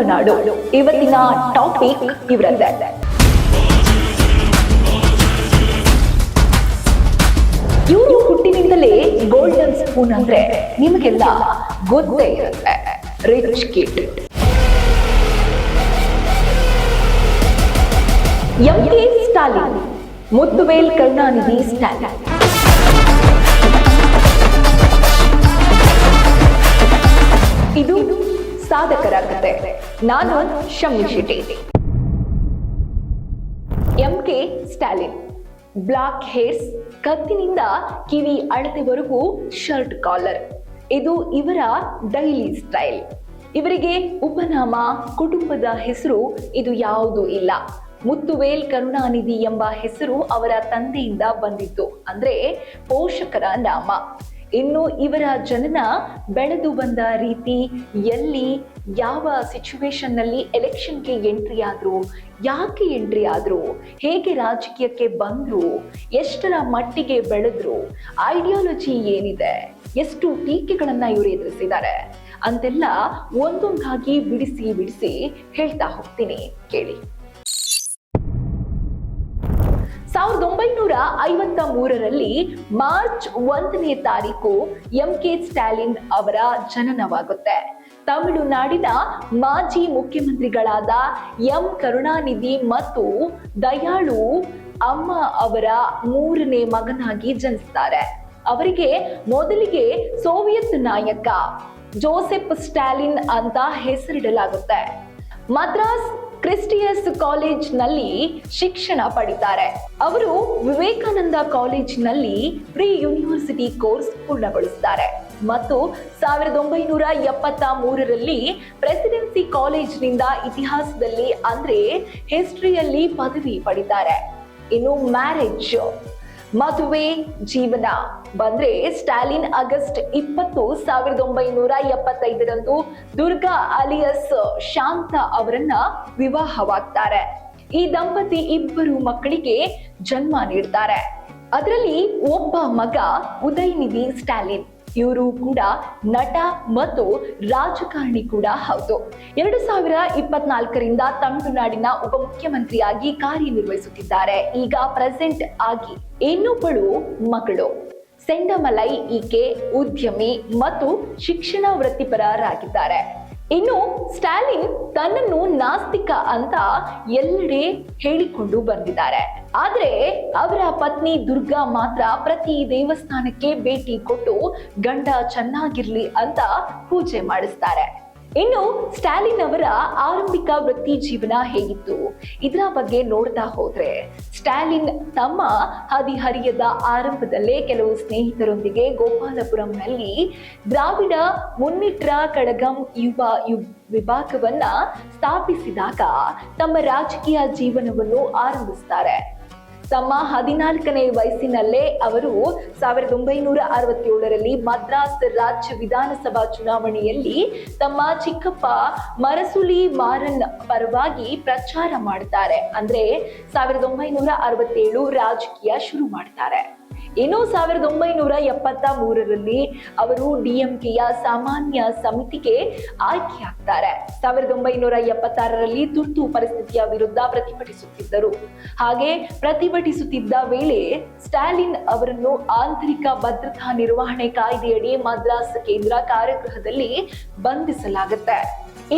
ತಮಿಳುನಾಡು. ಇವತ್ತಿನ ಟಾಪಿಕ್ ಇವರದ್ದೇ. ಇವರು ಹುಟ್ಟಿನಿಂದಲೇ golden spoon ಅಂದ್ರೆ ನಿಮಗೆಲ್ಲ ಗೊತ್ತೇ ಇರುತ್ತೆ. Rich kid. ಎಂ.ಕೆ. ಸ್ಟಾಲಿನ್, ಮುತ್ತುವೇಲ್ ಕರುಣಾನಿಧಿ ಸ್ಟಾಲಿನ್. ಇದು ಸಾಧಕರ ಕತೆ. ನಾನು ಶಮ್ಮಿ ಶೆಟ್ಟಿ. ಎಂ.ಕೆ. ಸ್ಟಾಲಿನ್ ಬ್ಲಾಕ್ ಹೇರ್ಸ್, ಕತ್ತಿನಿಂದ ಕಿವಿ ಅಳತೆವರೆಗೂ ಶರ್ಟ್ ಕಾಲರ್. ಇದು ಇವರ ಡೈಲಿ ಸ್ಟೈಲ್. ಇವರಿಗೆ ಉಪನಾಮ, ಕುಟುಂಬದ ಹೆಸರು ಇದು ಯಾವುದೂ ಇಲ್ಲ. ಮುತ್ತುವೇಲ್ ಕರುಣಾನಿಧಿ ಎಂಬ ಹೆಸರು ಅವರ ತಂದೆಯಿಂದ ಬಂದಿತ್ತು, ಅಂದ್ರೆ ಪೋಷಕರ ನಾಮ. ಇನ್ನು ಇವರ ಜನನ, ಬೆಳೆದು ಬಂದ ರೀತಿ, ಎಲ್ಲಿ ಯಾವ ಸಿಚುವೇಶನ್ ನಲ್ಲಿ ಎಲೆಕ್ಷನ್ಗೆ ಎಂಟ್ರಿ ಆದ್ರು, ಯಾಕೆ ಎಂಟ್ರಿ ಆದ್ರು, ಹೇಗೆ ರಾಜಕೀಯಕ್ಕೆ ಬಂದ್ರು, ಎಷ್ಟರ ಮಟ್ಟಿಗೆ ಬೆಳೆದ್ರು, ಐಡಿಯಾಲಜಿ ಏನಿದೆ, ಎಷ್ಟು ಟೀಕೆಗಳನ್ನ ಇವರು ಎದುರಿಸಿದ್ದಾರೆ ಅಂತೆಲ್ಲ ಒಂದೊಂದಾಗಿ ಬಿಡಿಸಿ ಬಿಡಿಸಿ ಹೇಳ್ತಾ ಹೋಗ್ತೀನಿ, ಕೇಳಿ. 1953ರಲ್ಲಿ ಮಾರ್ಚ್ 1ನೇ ತಾರೀಕು ಎಂ.ಕೆ. ಸ್ಟಾಲಿನ್ ಅವರ ಜನನವಾಗುತ್ತೆ. ತಮಿಳುನಾಡಿನ ಮಾಜಿ ಮುಖ್ಯಮಂತ್ರಿಗಳಾದ ಎಂ. ಕರುಣಾನಿಧಿ ಮತ್ತು ದಯಾಳು ಅಮ್ಮ ಅವರ 3ನೇ ಮಗನಾಗಿ ಜನಿಸ್ತಾರೆ. ಅವರಿಗೆ ಮೊದಲಿಗೆ ಸೋವಿಯತ್ ನಾಯಕ ಜೋಸೆಫ್ ಸ್ಟಾಲಿನ್ ಅಂತ ಹೆಸರಿಡಲಾಗುತ್ತೆ. ಮದ್ರಾಸ್ ಕ್ರಿಸ್ಟಿಯಸ್ ಕಾಲೇಜ್ನಲ್ಲಿ ಶಿಕ್ಷಣ ಪಡಿತಾರೆ. ಅವರು ವಿವೇಕಾನಂದ ಕಾಲೇಜಿನಲ್ಲಿ ಪ್ರೀ ಯೂನಿವರ್ಸಿಟಿ ಕೋರ್ಸ್ ಪೂರ್ಣಗೊಳಿಸ್ತಾರೆ ಮತ್ತು 1973ರಲ್ಲಿ ಪ್ರೆಸಿಡೆನ್ಸಿ ಕಾಲೇಜಿನಿಂದ ಇತಿಹಾಸದಲ್ಲಿ ಅಂದ್ರೆ ಹಿಸ್ಟ್ರಿಯಲ್ಲಿ ಪದವಿ ಪಡಿತಾರೆ. ಇನ್ನು ಮ್ಯಾರೇಜ್, ಮದುವೆ ಜೀವನ ಬಂದ್ರೆ ಸ್ಟಾಲಿನ್ ಆಗಸ್ಟ್ 20, 1975ರಂದು ದುರ್ಗಾ ಅಲಿಯಸ್ ಶಾಂತ ಅವರನ್ನ ವಿವಾಹವಾಗ್ತಾರೆ. ಈ ದಂಪತಿ 2 ಮಕ್ಕಳಿಗೆ ಜನ್ಮ ನೀಡ್ತಾರೆ. ಅದರಲ್ಲಿ ಒಬ್ಬ ಮಗ ಉದಯನಿಧಿ ಸ್ಟಾಲಿನ್. ಇವರು ಕೂಡ ನಟ ಮತ್ತು ರಾಜಕಾರಣಿ ಕೂಡ ಹೌದು. 2024ರಿಂದ ತಮಿಳುನಾಡಿನ ಉಪಮುಖ್ಯಮಂತ್ರಿಯಾಗಿ ಕಾರ್ಯನಿರ್ವಹಿಸುತ್ತಿದ್ದಾರೆ. ಈಗ ಪ್ರೆಸೆಂಟ್ ಆಗಿ ಇನ್ನೊಬ್ಬಳು ಮಗಳು ಸೆಂಡಮಲೈ, ಈಕೆ ಉದ್ಯಮಿ ಮತ್ತು ಶಿಕ್ಷಣ ವೃತ್ತಿಪರರಾಗಿದ್ದಾರೆ. ಇನ್ನು ಸ್ಟಾಲಿನ್ ತನ್ನನ್ನು ನಾಸ್ತಿಕ ಅಂತ ಎಲ್ಲೆಡೆ ಹೇಳಿಕೊಂಡು ಬಂದಿದ್ದಾರೆ. ಆದ್ರೆ ಅವರ ಪತ್ನಿ ದುರ್ಗಾ ಮಾತ್ರ ಪ್ರತಿ ದೇವಸ್ಥಾನಕ್ಕೆ ಭೇಟಿ ಕೊಟ್ಟು ಗಂಡ ಚೆನ್ನಾಗಿರ್ಲಿ ಅಂತ ಪೂಜೆ ಮಾಡಿಸ್ತಾರೆ. ಇನ್ನು ಸ್ಟಾಲಿನ್ ಅವರ ಆರಂಭಿಕ ವೃತ್ತಿ ಜೀವನ ಹೇಗಿತ್ತು ಇದರ ಬಗ್ಗೆ ನೋಡ್ತಾ ಹೋದ್ರೆ, ಸ್ಟಾಲಿನ್ ತಮ್ಮ ಹದಿಹರಿಯದ ಆರಂಭದಲ್ಲೇ ಕೆಲವು ಸ್ನೇಹಿತರೊಂದಿಗೆ ಗೋಪಾಲಪುರಂನಲ್ಲಿ ದ್ರಾವಿಡ ಮುನ್ನೇಟ್ರ ಕಳಗಂ ಯುವ ವಿಭಾಗವನ್ನ ಸ್ಥಾಪಿಸಿದಾಗ ತಮ್ಮ ರಾಜಕೀಯ ಜೀವನವನ್ನು ಆರಂಭಿಸ್ತಾರೆ. ತಮ್ಮ 14ನೇ ವಯಸ್ಸಿನಲ್ಲೇ ಅವರು 1967ರಲ್ಲಿ ಮದ್ರಾಸ್ ರಾಜ್ಯ ವಿಧಾನಸಭಾ ಚುನಾವಣೆಯಲ್ಲಿ ತಮ್ಮ ಚಿಕ್ಕಪ್ಪ ಮರಸುಲಿ ಮಾರನ್ ಪರವಾಗಿ ಪ್ರಚಾರ ಮಾಡ್ತಾರೆ. ಅಂದ್ರೆ 1967 ರಾಜಕೀಯ ಶುರು ಮಾಡ್ತಾರೆ. ಇನ್ನು 1973ರಲ್ಲಿ ಅವರು ಡಿಎಂಕೆಯ ಸಾಮಾನ್ಯ ಸಮಿತಿಗೆ ಆಯ್ಕೆಯಾಗ್ತಾರೆ. 1976ರಲ್ಲಿ ತುರ್ತು ಪರಿಸ್ಥಿತಿಯ ವಿರುದ್ಧ ಪ್ರತಿಭಟಿಸುತ್ತಿದ್ದರು. ಹಾಗೆ ಪ್ರತಿಭಟಿಸುತ್ತಿದ್ದ ವೇಳೆ ಸ್ಟಾಲಿನ್ ಅವರನ್ನು ಆಂತರಿಕ ಭದ್ರತಾ ನಿರ್ವಹಣೆ ಕಾಯ್ದೆಯಡಿ ಮದ್ರಾಸ್ ಕೇಂದ್ರ ಕಾರಾಗೃಹದಲ್ಲಿ ಬಂಧಿಸಲಾಗುತ್ತೆ.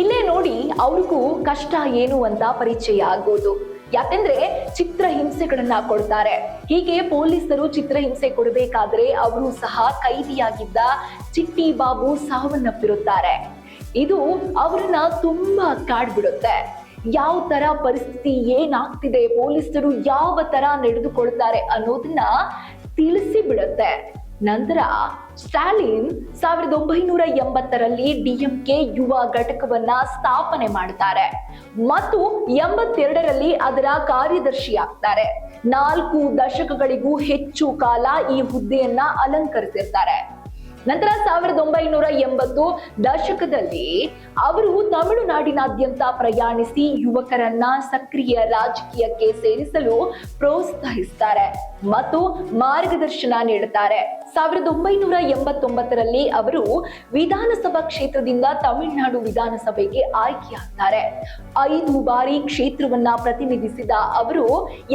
ಇಲ್ಲೇ ನೋಡಿ ಅವ್ರಿಗೂ ಕಷ್ಟ ಏನು ಅಂತ ಪರಿಚಯ ಆಗೋದು. ಯಾಕೆಂದ್ರೆ ಚಿತ್ರಹಿಂಸೆಗಳನ್ನ ಕೊಡ್ತಾರೆ. ಹೀಗೆ ಪೊಲೀಸರು ಚಿತ್ರಹಿಂಸೆ ಕೊಡಬೇಕಾದ್ರೆ ಅವರು ಸಹ ಕೈದಿಯಾಗಿದ್ದ ಚಿಟ್ಟಿ ಬಾಬು ಸಾವನ್ನಪ್ಪಿರುತ್ತಾರೆ. ಇದು ಅವರನ್ನ ತುಂಬಾ ಕಾಡ್ಬಿಡುತ್ತೆ. ಯಾವ ತರ ಪರಿಸ್ಥಿತಿ ಏನಾಗ್ತಿದೆ, ಪೊಲೀಸರು ಯಾವ ತರ ನಡೆದುಕೊಳ್ತಾರೆ ಅನ್ನೋದನ್ನ ತಿಳಿಸಿ ಬಿಡುತ್ತೆ. ನಂತರ ಸ್ಟಾಲಿನ್ 1980ರಲ್ಲಿ ಡಿಎಂಕೆ ಯುವ ಘಟಕವನ್ನ ಸ್ಥಾಪನೆ ಮಾಡ್ತಾರೆ ಮತ್ತು 82ರಲ್ಲಿ ಅದರ ಕಾರ್ಯದರ್ಶಿಯಾಗ್ತಾರೆ. 4 ದಶಕಗಳಿಗೂ ಹೆಚ್ಚು ಕಾಲ ಈ ಹುದ್ದೆಯನ್ನ ಅಲಂಕರಿಸಿರ್ತಾರೆ. ನಂತರ 1980 ದಶಕದಲ್ಲಿ ಅವರು ತಮಿಳುನಾಡಿನಾದ್ಯಂತ ಪ್ರಯಾಣಿಸಿ ಯುವಕರನ್ನ ಸಕ್ರಿಯ ರಾಜಕೀಯಕ್ಕೆ ಸೇರಿಸಲು ಪ್ರೋತ್ಸಾಹಿಸುತ್ತಾರೆ ಮತ್ತು ಮಾರ್ಗದರ್ಶನ ನೀಡುತ್ತಾರೆ. 1989ರಲ್ಲಿ ಅವರು ವಿಧಾನಸಭಾ ಕ್ಷೇತ್ರದಿಂದ ತಮಿಳುನಾಡು ವಿಧಾನಸಭೆಗೆ ಆಯ್ಕೆಯಾಗ್ತಾರೆ. 5 ಬಾರಿ ಕ್ಷೇತ್ರವನ್ನ ಪ್ರತಿನಿಧಿಸಿದ ಅವರು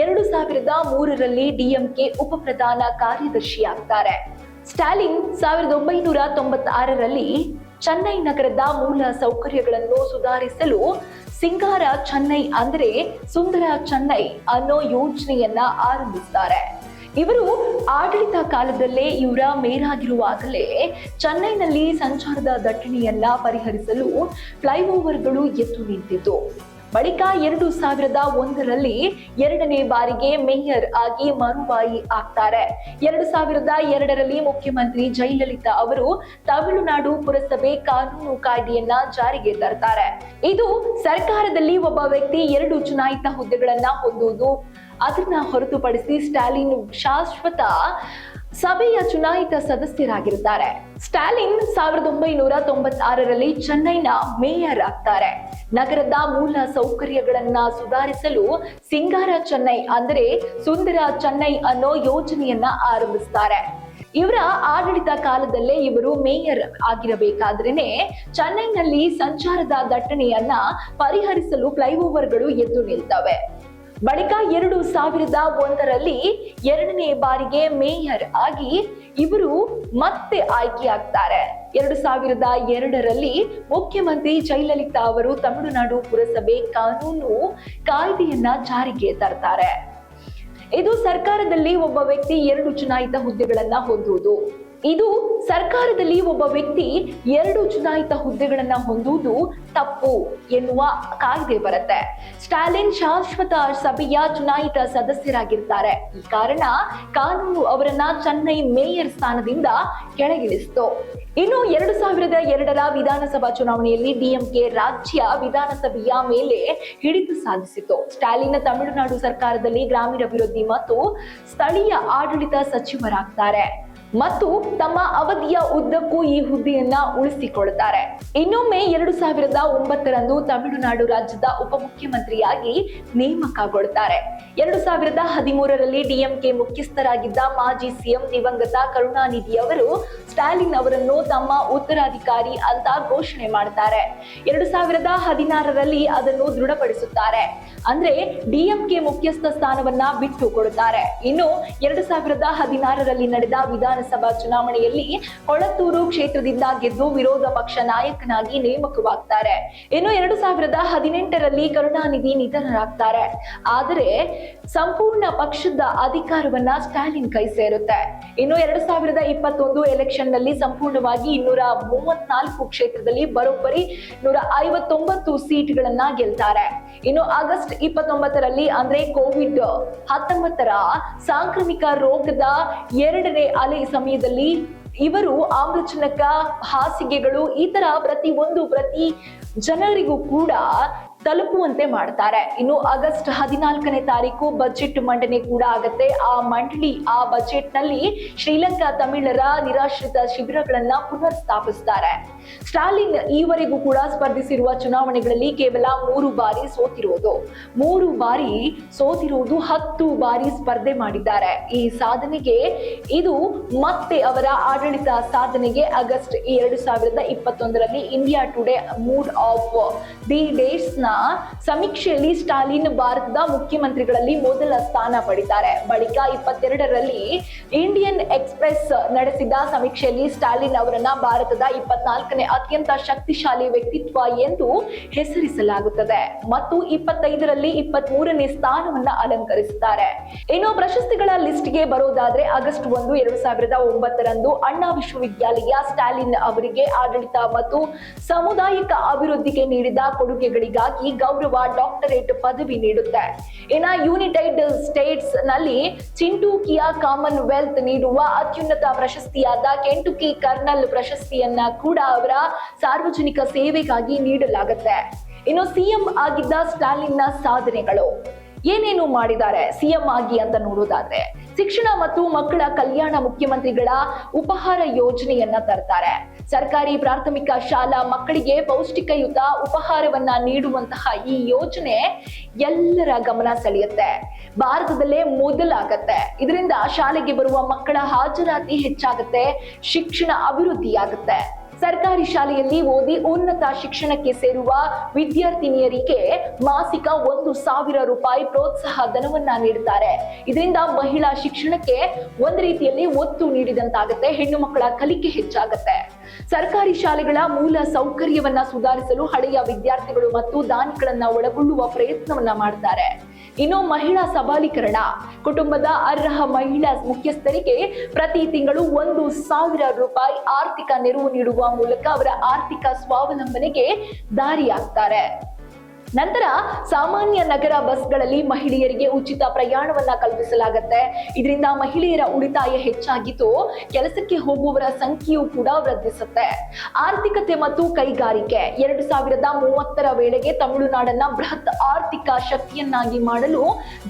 2003ರಲ್ಲಿ ಡಿಎಂಕೆ ಉಪ ಪ್ರಧಾನ ಕಾರ್ಯದರ್ಶಿಯಾಗ್ತಾರೆ. ಸ್ಟಾಲಿನ್ 1996ರಲ್ಲಿ ಚೆನ್ನೈ ನಗರದ ಮೂಲ ಸೌಕರ್ಯಗಳನ್ನು ಸುಧಾರಿಸಲು ಸಿಂಗಾರ ಚೆನ್ನೈ ಅಂದರೆ ಸುಂದರ ಚೆನ್ನೈ ಅನ್ನೋ ಯೋಜನೆಯನ್ನ ಆರಂಭಿಸ್ತಾರೆ. ಇವರು ಆಡಳಿತ ಕಾಲದಲ್ಲೇ ಇವರ ಮೇರಾಗಿರುವಾಗಲೇ ಚೆನ್ನೈನಲ್ಲಿ ಸಂಚಾರದ ದಟ್ಟಣೆಯನ್ನ ಪರಿಹರಿಸಲು ಫ್ಲೈಓವರ್ಗಳು ಎದ್ದು ನಿಂತಿತ್ತು. ಬಳಿಕ 2001ರಲ್ಲಿ 2ನೇ ಬಾರಿಗೆ ಮೇಯರ್ ಆಗಿ ಮರುವಾಯಿ ಆಗ್ತಾರೆ. 2002ರಲ್ಲಿ ಮುಖ್ಯಮಂತ್ರಿ ಜಯಲಲಿತಾ ಅವರು ತಮಿಳುನಾಡು ಪುರಸಭೆ ಕಾನೂನು ಕಾಯ್ದೆಯನ್ನ ಜಾರಿಗೆ ತರ್ತಾರೆ. ಇದು ಸರ್ಕಾರದಲ್ಲಿ ಒಬ್ಬ ವ್ಯಕ್ತಿ 2 ಚುನಾಯಿತ ಹುದ್ದೆಗಳನ್ನ ಹೊಂದುವುದು. ಅದನ್ನ ಹೊರತುಪಡಿಸಿ ಸ್ಟಾಲಿನ್ ಶಾಶ್ವತ ಸಭೆಯ ಚುನಾಯಿತ ಸದಸ್ಯರಾಗಿರ್ತಾರೆ. ಸ್ಟಾಲಿನ್ 1996ರಲ್ಲಿ ಚೆನ್ನೈನ ಮೇಯರ್ ಆಗ್ತಾರೆ. ನಗರದ ಮೂಲ ಸೌಕರ್ಯಗಳನ್ನ ಸುಧಾರಿಸಲು ಸಿಂಗಾರ ಚೆನ್ನೈ ಅಂದರೆ ಸುಂದರ ಚೆನ್ನೈ ಅನ್ನೋ ಯೋಜನೆಯನ್ನ ಆರಂಭಿಸ್ತಾರೆ. ಇವರ ಆಡಳಿತ ಕಾಲದಲ್ಲೇ ಇವರು ಮೇಯರ್ ಆಗಿರಬೇಕಾದ್ರೇನೆ ಚೆನ್ನೈನಲ್ಲಿ ಸಂಚಾರದ ದಟ್ಟಣೆಯನ್ನ ಪರಿಹರಿಸಲು ಫ್ಲೈಓವರ್ಗಳು ಎದ್ದು ನಿಲ್ತವೆ. ಬಳಿಕ 2001ರಲ್ಲಿ 2ನೇ ಬಾರಿಗೆ ಮೇಯರ್ ಆಗಿ ಇವರು ಮತ್ತೆ ಆಯ್ಕೆಯಾಗ್ತಾರೆ. 2002ರಲ್ಲಿ ಮುಖ್ಯಮಂತ್ರಿ ಜಯಲಲಿತಾ ಅವರು ತಮಿಳುನಾಡು ಪುರಸಭೆ ಕಾನೂನು ಕಾಯ್ದೆಯನ್ನ ಜಾರಿಗೆ ತರ್ತಾರೆ. ಇದು ಸರ್ಕಾರದಲ್ಲಿ ಒಬ್ಬ ವ್ಯಕ್ತಿ 2 ಚುನಾಯಿತ ಹುದ್ದೆಗಳನ್ನ ಹೊಂದುವುದು. ಇದು ಸರ್ಕಾರದಲ್ಲಿ ಒಬ್ಬ ವ್ಯಕ್ತಿ 2 ಚುನಾಯಿತ ಹುದ್ದೆಗಳನ್ನ ಹೊಂದುವುದು ತಪ್ಪು ಎನ್ನುವ ಕಾಯ್ದೆ ಬರುತ್ತೆ. ಸ್ಟಾಲಿನ್ ಶಾಶ್ವತ ಸಭೆಯ ಚುನಾಯಿತ ಸದಸ್ಯರಾಗಿರ್ತಾರೆ. ಈ ಕಾರಣ ಕಾನೂನು ಅವರನ್ನ ಚೆನ್ನೈ ಮೇಯರ್ ಸ್ಥಾನದಿಂದ ಕೆಳಗಿಳಿಸಿತು. ಇನ್ನು 2002ರ ವಿಧಾನಸಭಾ ಚುನಾವಣೆಯಲ್ಲಿ ಡಿಎಂಕೆ ರಾಜ್ಯ ವಿಧಾನಸಭೆಯ ಮೇಲೆ ಹಿಡಿತ ಸಾಧಿಸಿತು. ಸ್ಟಾಲಿನ್ ತಮಿಳುನಾಡು ಸರ್ಕಾರದಲ್ಲಿ ಗ್ರಾಮೀಣಾಭಿವೃದ್ಧಿ ಮತ್ತು ಸ್ಥಳೀಯ ಆಡಳಿತ ಸಚಿವರಾಗ್ತಾರೆ ಮತ್ತು ತಮ್ಮ ಅವಧಿಯ ಉದ್ದಕ್ಕೂ ಈ ಹುದ್ದೆಯನ್ನ ಉಳಿಸಿಕೊಳ್ಳುತ್ತಾರೆ. ಇನ್ನೊಮ್ಮೆ 2009ರಂದು ತಮಿಳುನಾಡು ರಾಜ್ಯದ ಉಪಮುಖ್ಯಮಂತ್ರಿಯಾಗಿ ನೇಮಕಗೊಳ್ಳುತ್ತಾರೆ. 2013ರಲ್ಲಿ ಡಿಎಂಕೆ ಮುಖ್ಯಸ್ಥರಾಗಿದ್ದ ಮಾಜಿ ಸಿಎಂ ದಿವಂಗತ ಕರುಣಾನಿಧಿ ಅವರು ಸ್ಟಾಲಿನ್ ಅವರನ್ನು ತಮ್ಮ ಉತ್ತರಾಧಿಕಾರಿ ಅಂತ ಘೋಷಣೆ ಮಾಡ್ತಾರೆ. 2016ರಲ್ಲಿ ಅದನ್ನು ದೃಢಪಡಿಸುತ್ತಾರೆ. ಅಂದ್ರೆ ಡಿಎಂಕೆ ಮುಖ್ಯಸ್ಥ ಸ್ಥಾನವನ್ನ ಬಿಟ್ಟು ಕೊಡುತ್ತಾರೆ. ಇನ್ನು 2016ರಲ್ಲಿ ನಡೆದ ವಿಧಾನಸಭಾ ಚುನಾವಣೆಯಲ್ಲಿ ಕೊಳತ್ತೂರು ಕ್ಷೇತ್ರದಿಂದ ಗೆದ್ದು ವಿರೋಧ ಪಕ್ಷ ನಾಯಕನಾಗಿ ನೇಮಕವಾಗ್ತಾರೆ. ಇನ್ನು 2018ರಲ್ಲಿ ಕರುಣಾನಿಧಿ ನಿಧನರಾಗ್ತಾರೆ. ಆದರೆ ಸಂಪೂರ್ಣ ಪಕ್ಷದ ಅಧಿಕಾರವನ್ನ ಸ್ಟಾಲಿನ್ ಕೈ ಸೇರುತ್ತೆ. ಇನ್ನು 2021 ಎಲೆಕ್ಷನ್ ನಲ್ಲಿ ಸಂಪೂರ್ಣವಾಗಿ 234 ಕ್ಷೇತ್ರದಲ್ಲಿ ಬರೋಬ್ಬರಿ 159 ಸೀಟ್ಗಳನ್ನ ಗೆಲ್ತಾರೆ. ಇನ್ನು ಆಗಸ್ಟ್ 29ರಲ್ಲಿ ಅಂದ್ರೆ COVID-19 ಸಾಂಕ್ರಾಮಿಕ ರೋಗದ 2ನೇ ಅಲೆ ಸಮಯದಲ್ಲಿ ಇವರು ಆಮ್ಲಜನಕ, ಹಾಸಿಗೆಗಳು ಈ ತರ ಪ್ರತಿ ಜನರಿಗೂ ಕೂಡ ತಲುಪುವಂತೆ ಮಾಡ್ತಾರೆ. ಇನ್ನು ಆಗಸ್ಟ್ 14ನೇ ತಾರೀಕು ಬಜೆಟ್ ಮಂಡನೆ ಕೂಡ ಆಗುತ್ತೆ. ಆ ಬಜೆಟ್ ನಲ್ಲಿ ಶ್ರೀಲಂಕಾ ತಮಿಳರ ನಿರಾಶ್ರಿತ ಶಿಬಿರಗಳನ್ನ ಪುನರ್ ಸ್ಥಾಪಿಸ್ತಾರೆ. ಸ್ಟಾಲಿನ್ ಈವರೆಗೂ ಕೂಡ ಸ್ಪರ್ಧಿಸಿರುವ ಚುನಾವಣೆಗಳಲ್ಲಿ ಕೇವಲ 3 ಬಾರಿ ಸೋತಿರುವುದು. 10 ಬಾರಿ ಸ್ಪರ್ಧೆ ಮಾಡಿದ್ದಾರೆ. ಈ ಸಾಧನೆಗೆ ಇದು ಮತ್ತೆ ಅವರ ಆಡಳಿತ ಸಾಧನೆಗೆ ಆಗಸ್ಟ್ 2021ರಲ್ಲಿ India today mood of the days ನ ಸಮೀಕ್ಷೆಯಲ್ಲಿ ಸ್ಟಾಲಿನ್ ಭಾರತದ ಮುಖ್ಯಮಂತ್ರಿಗಳಲ್ಲಿ ಮೊದಲ ಸ್ಥಾನ ಪಡಿತಾರೆ. ಬಳಿಕ 22ರಲ್ಲಿ ಇಂಡಿಯನ್ ಎಕ್ಸ್‌ಪ್ರೆಸ್ ನಡೆಸಿದ ಸಮೀಕ್ಷೆಯಲ್ಲಿ ಸ್ಟಾಲಿನ್ ಅವರನ್ನ ಭಾರತದ 24ನೇ ಅತ್ಯಂತ ಶಕ್ತಿಶಾಲಿ ವ್ಯಕ್ತಿತ್ವ ಎಂದು ಹೆಸರಿಸಲಾಗುತ್ತದೆ ಮತ್ತು 25ರಲ್ಲಿ 23ನೇ ಸ್ಥಾನವನ್ನ ಅಲಂಕರಿಸುತ್ತಾರೆ. ಇನ್ನು ಪ್ರಶಸ್ತಿಗಳ ಲಿಸ್ಟ್ಗೆ ಬರೋದಾದ್ರೆ ಆಗಸ್ಟ್ 1, 2009ರಂದು ಅಣ್ಣಾ ವಿಶ್ವವಿದ್ಯಾಲಯ ಸ್ಟಾಲಿನ್ ಅವರಿಗೆ ಆಡಳಿತ ಮತ್ತು ಸಾಮುದಾಯಿಕ ಅಭಿವೃದ್ಧಿಗೆ ನೀಡಿದ ಕೊಡುಗೆಗಳಿಗಾಗಿ ಗೌರವ ಡಾಕ್ಟರೇಟ್ ಪದವಿ ನೀಡುತ್ತೆ. ಇನ್ನು ಯುನೈಟೆಡ್ ಸ್ಟೇಟ್ಸ್ ನಲ್ಲಿ ಚಿಂಟೂಕಿಯ ಕಾಮನ್ವೆಲ್ತ್ ನೀಡುವ ಅತ್ಯುನ್ನತ ಪ್ರಶಸ್ತಿಯಾದ ಕೆಂಟುಕಿ ಕರ್ನಲ್ ಪ್ರಶಸ್ತಿಯನ್ನ ಕೂಡ ಅವರ ಸಾರ್ವಜನಿಕ ಸೇವೆಗಾಗಿ ನೀಡಲಾಗುತ್ತೆ. ಇನ್ನು ಸಿಎಂ ಆಗಿದ್ದ ಸ್ಟಾಲಿನ್ನ ಸಾಧನೆಗಳು ಏನೇನು ಮಾಡಿದ್ದಾರೆ ಸಿಎಂ ಆಗಿ ಅಂತ ನೋಡೋದಾದ್ರೆ ಶಿಕ್ಷಣ ಮತ್ತು ಮಕ್ಕಳ ಕಲ್ಯಾಣ ಮುಖ್ಯಮಂತ್ರಿಗಳ ಉಪಹಾರ ಯೋಜನೆಯನ್ನ ತರ್ತಾರೆ. ಸರ್ಕಾರಿ ಪ್ರಾಥಮಿಕ ಶಾಲಾ ಮಕ್ಕಳಿಗೆ ಪೌಷ್ಟಿಕಯುತ ಉಪಹಾರವನ್ನ ನೀಡುವಂತಹ ಈ ಯೋಜನೆ ಎಲ್ಲರ ಗಮನ ಸೆಳೆಯುತ್ತೆ. ಭಾರತದಲ್ಲೇ ಮೊದಲಾಗತ್ತೆ. ಇದರಿಂದ ಶಾಲೆಗೆ ಬರುವ ಮಕ್ಕಳ ಹಾಜರಾತಿ ಹೆಚ್ಚಾಗುತ್ತೆ, ಶಿಕ್ಷಣ ಅಭಿವೃದ್ಧಿಯಾಗುತ್ತೆ. ಸರ್ಕಾರಿ ಶಾಲೆಯಲ್ಲಿ ಓದಿ ಉನ್ನತ ಶಿಕ್ಷಣಕ್ಕೆ ಸೇರುವ ವಿದ್ಯಾರ್ಥಿನಿಯರಿಗೆ ಮಾಸಿಕ 1,000 ರೂಪಾಯಿ ಪ್ರೋತ್ಸಾಹ ಧನವನ್ನ ನೀಡುತ್ತಾರೆ. ಇದರಿಂದ ಮಹಿಳಾ ಶಿಕ್ಷಣಕ್ಕೆ ಒಂದು ರೀತಿಯಲ್ಲಿ ಒತ್ತು ನೀಡಿದಂತಾಗುತ್ತೆ, ಹೆಣ್ಣು ಮಕ್ಕಳ ಕಲಿಕೆ ಹೆಚ್ಚಾಗುತ್ತೆ. ಸರ್ಕಾರಿ ಶಾಲೆಗಳ ಮೂಲ ಸೌಕರ್ಯವನ್ನ ಸುಧಾರಿಸಲು ಹಳೆಯ ವಿದ್ಯಾರ್ಥಿಗಳು ಮತ್ತು ದಾನಿಗಳನ್ನ ಒಳಗೊಳ್ಳುವ ಪ್ರಯತ್ನವನ್ನ ಮಾಡ್ತಾರೆ. ಇನ್ನು ಮಹಿಳಾ ಸಬಲೀಕರಣ, ಕುಟುಂಬದ ಅರ್ಹ ಮಹಿಳಾ ಮುಖ್ಯಸ್ಥರಿಗೆ ಪ್ರತಿ ತಿಂಗಳು 1,000 ರೂಪಾಯಿ ಆರ್ಥಿಕ ನೆರವು ನೀಡುವ ಮೂಲಕ ಅವರ ಆರ್ಥಿಕ ಸ್ವಾವಲಂಬನೆಗೆ ದಾರಿಯಾಗ್ತಾರೆ. ನಂತರ ಸಾಮಾನ್ಯ ನಗರ ಬಸ್ಗಳಲ್ಲಿ ಮಹಿಳೆಯರಿಗೆ ಉಚಿತ ಪ್ರಯಾಣವನ್ನ ಕಲ್ಪಿಸಲಾಗುತ್ತೆ. ಇದರಿಂದ ಮಹಿಳೆಯರ ಉಳಿತಾಯ ಹೆಚ್ಚಾಗಿದ್ದು ಕೆಲಸಕ್ಕೆ ಹೋಗುವವರ ಸಂಖ್ಯೆಯೂ ಕೂಡ ವೃದ್ಧಿಸುತ್ತೆ. ಆರ್ಥಿಕತೆ ಮತ್ತು ಕೈಗಾರಿಕೆ 2030ರ ವೇಳೆಗೆ ತಮಿಳುನಾಡನ್ನ ಬೃಹತ್ ಆರ್ಥಿಕ ಶಕ್ತಿಯನ್ನಾಗಿ ಮಾಡಲು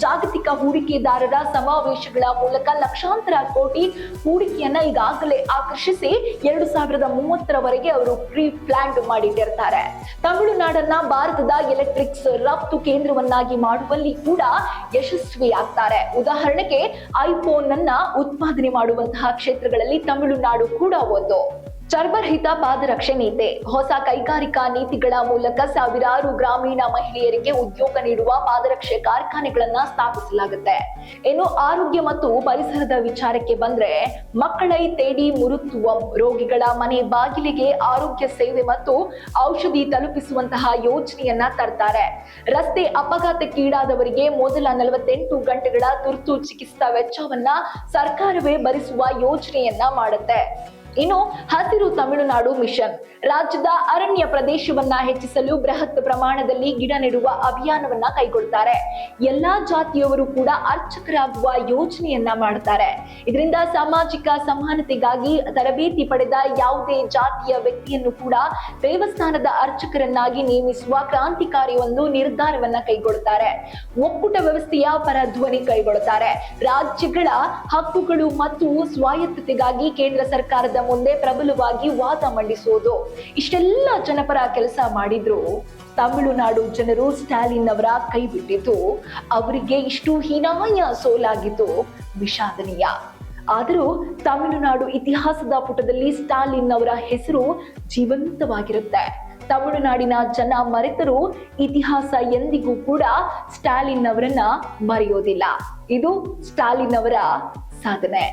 ಜಾಗತಿಕ ಹೂಡಿಕೆದಾರರ ಸಮಾವೇಶಗಳ ಮೂಲಕ ಲಕ್ಷಾಂತರ ಕೋಟಿ ಹೂಡಿಕೆಯನ್ನ ಈಗಾಗಲೇ ಆಕರ್ಷಿಸಿ 2030ರವರೆಗೆ ಅವರು ಪ್ರೀ ಪ್ಲಾನ್ ಮಾಡಿಟ್ಟಿರ್ತಾರೆ. ತಮಿಳುನಾಡನ್ನ ಭಾರತದ ಎಲೆಕ್ಟ್ರಿಕ್ಸ್ ರಫ್ತು ಕೇಂದ್ರವನ್ನಾಗಿ ಮಾಡುವಲ್ಲಿ ಕೂಡ ಯಶಸ್ವಿಯಾಗ್ತಾರೆ. ಉದಾಹರಣೆಗೆ ಐಫೋನ್ ಅನ್ನ ಉತ್ಪಾದನೆ ಮಾಡುವಂತಹ ಕ್ಷೇತ್ರಗಳಲ್ಲಿ ತಮಿಳುನಾಡು ಕೂಡ ಒಂದು. ಚರ್ಮರಹಿತ ಪಾದರಕ್ಷೆ ನೀತಿ, ಹೊಸ ಕೈಗಾರಿಕಾ ನೀತಿಗಳ ಮೂಲಕ ಸಾವಿರಾರು ಗ್ರಾಮೀಣ ಮಹಿಳೆಯರಿಗೆ ಉದ್ಯೋಗ ನೀಡುವ ಪಾದರಕ್ಷೆ ಕಾರ್ಖಾನೆಗಳನ್ನ ಸ್ಥಾಪಿಸಲಾಗುತ್ತೆ. ಇನ್ನು ಆರೋಗ್ಯ ಮತ್ತು ಪರಿಸರದ ವಿಚಾರಕ್ಕೆ ಬಂದ್ರೆ ಮಕ್ಕಳೈ ತೇಡಿ ಮುರುತ್ತುವಂ, ರೋಗಿಗಳ ಮನೆ ಬಾಗಿಲಿಗೆ ಆರೋಗ್ಯ ಸೇವೆ ಮತ್ತು ಔಷಧಿ ತಲುಪಿಸುವಂತಹ ಯೋಜನೆಯನ್ನ ತರ್ತಾರೆ. ರಸ್ತೆ ಅಪಘಾತಕ್ಕೀಡಾದವರಿಗೆ ಮೊದಲ 48 ಗಂಟೆಗಳ ತುರ್ತು ಚಿಕಿತ್ಸಾ ವೆಚ್ಚವನ್ನ ಸರ್ಕಾರವೇ ಭರಿಸುವ ಯೋಜನೆಯನ್ನ ಮಾಡುತ್ತೆ. ಇನ್ನು ಹಸಿರು ತಮಿಳುನಾಡು ಮಿಷನ್, ರಾಜ್ಯದ ಅರಣ್ಯ ಪ್ರದೇಶವನ್ನ ಹೆಚ್ಚಿಸಲು ಬೃಹತ್ ಪ್ರಮಾಣದಲ್ಲಿ ಗಿಡ ನೆಡುವ ಅಭಿಯಾನವನ್ನ ಕೈಗೊಳ್ತಾರೆ. ಎಲ್ಲಾ ಜಾತಿಯವರು ಕೂಡ ಅರ್ಚಕರಾಗುವ ಯೋಜನೆಯನ್ನ ಮಾಡ್ತಾರೆ. ಇದರಿಂದ ಸಾಮಾಜಿಕ ಸಮಾನತೆಗಾಗಿ ತರಬೇತಿ ಪಡೆದ ಯಾವುದೇ ಜಾತಿಯ ವ್ಯಕ್ತಿಯನ್ನು ಕೂಡ ದೇವಸ್ಥಾನದ ಅರ್ಚಕರನ್ನಾಗಿ ನೇಮಿಸುವ ಕ್ರಾಂತಿಕಾರಿ ಒಂದು ನಿರ್ಧಾರವನ್ನ ಕೈಗೊಳ್ಳುತ್ತಾರೆ. ಒಕ್ಕೂಟ ವ್ಯವಸ್ಥೆಯ ಪರ ಧ್ವನಿ ಕೈಗೊಳ್ಳುತ್ತಾರೆ. ರಾಜ್ಯಗಳ ಹಕ್ಕುಗಳು ಮತ್ತು ಸ್ವಾಯತ್ತತೆಗಾಗಿ ಕೇಂದ್ರ ಸರ್ಕಾರದ ಮುಂದೆ ಪ್ರಬಲವಾಗಿ ವಾದ ಮಂಡಿಸುವುದು, ಇಷ್ಟೆಲ್ಲ ಜನಪರ ಕೆಲಸ ಮಾಡಿದ್ರು ತಮಿಳುನಾಡು ಜನರು ಸ್ಟಾಲಿನ್ ಅವರ ಕೈ ಬಿಟ್ಟಿದ್ದು ಅವರಿಗೆ ಇಷ್ಟು ಹೀನಾಯ ಸೋಲಾಗಿದ್ದು ವಿಷಾದನೀಯ. ಆದರೂ ತಮಿಳುನಾಡು ಇತಿಹಾಸದ ಪುಟದಲ್ಲಿ ಸ್ಟಾಲಿನ್ ಅವರ ಹೆಸರು ಜೀವಂತವಾಗಿರುತ್ತೆ. ತಮಿಳುನಾಡಿನ ಜನ ಮರೆತರೂ ಇತಿಹಾಸ ಎಂದಿಗೂ ಕೂಡ ಸ್ಟಾಲಿನ್ ಅವರನ್ನ ಮರೆಯೋದಿಲ್ಲ. ಇದು ಸ್ಟಾಲಿನ್ ಅವರ ಸಾಧನೆ.